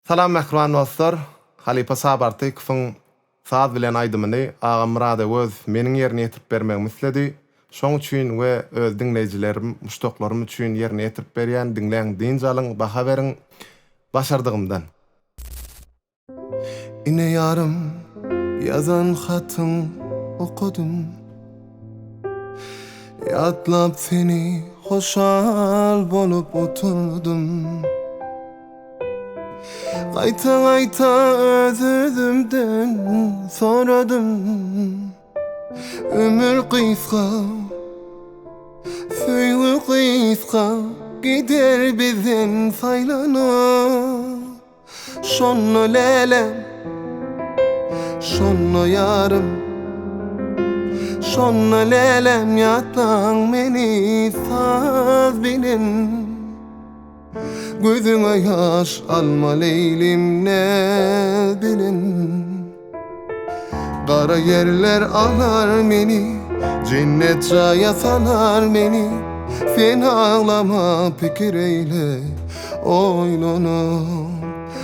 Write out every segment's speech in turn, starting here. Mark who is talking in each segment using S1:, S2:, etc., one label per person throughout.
S1: Salam mehriban dostlar. Halipa Sabartykowyň saz bilen aýdymyny Ağa Murada öz meniň ýerine ýetirip bermegi misledi. Şoň üçin we öz dinleýijilerim, muştoklarym üçin ýerine ýetirip berýän dinleň dinjalyň baha beriň başardygymdan. Ine ýarym ýazan hatyň okudum. Ýatlap seni hoşal bolup oturdum. Qayta özümden soradım. Ömür kıyska, süýgü kıyska, gider bizden saýlanyp. Şonno lelem, şonno ýarym, şonno lelem ýatlaň meni saz bilen. Gözüňe ýaş alma leylim ne bilin. Kara yerler alar meni, cennet jaya salar meni. Sen ağlama pikir eyle, oýlanyp.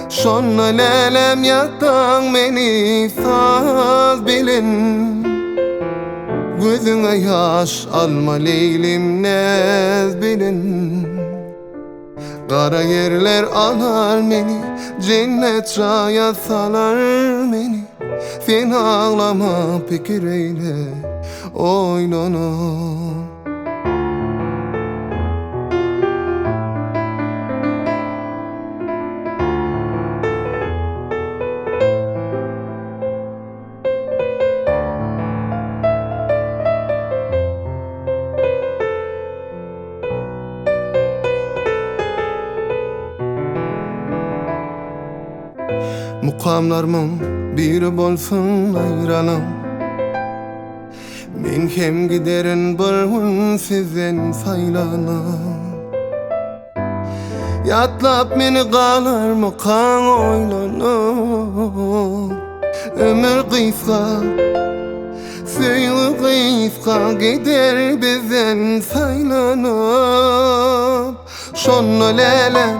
S1: Şonno lelem ýatlaň meni saz bilin. Gözüňe ýaş alma leylim ne bilin. Kara yerler alar meni, cennet jaya salar meni. Sen ağlama pikir eyle, oýlanyp. Mukamlarmyň biri bolsun aýranam. Men hem giderin bir gün sizden saýlanam. Ýatlap meni galar mukam oýlanyp. Ömür kıyska, süýgü kıyska, gider bizden saýlanyp. Şonno lelem,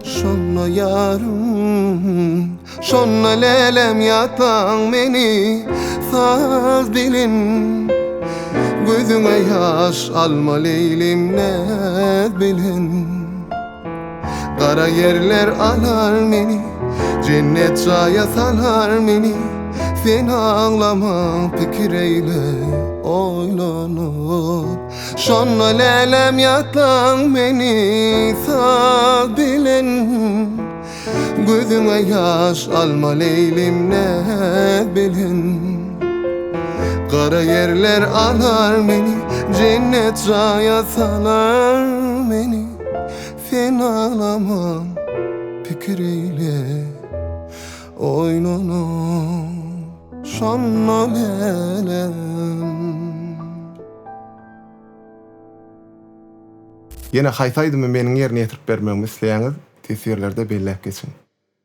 S1: şonno ýarym, şonno lelem ýatlaň meni saz bilin. Gözüňe ýaş alma leylim ne bilin. Kara yerler alar meni, cennet jaya salar meni. Sen ağlama pikir eyle, oýlanyp. Şonno lelem ýatlaň meni saz bilin. Gözüňe ýaş alma leylim ne bilin. Kara yerler alar meni, cennet jaya salar meni. Sen ağlama pikir eyle, oýlanyp. Şonno lelem. Yine haysaydym meniň ýerine ýetirip bermegi misleýäňiz tesirlerde bellep geçin.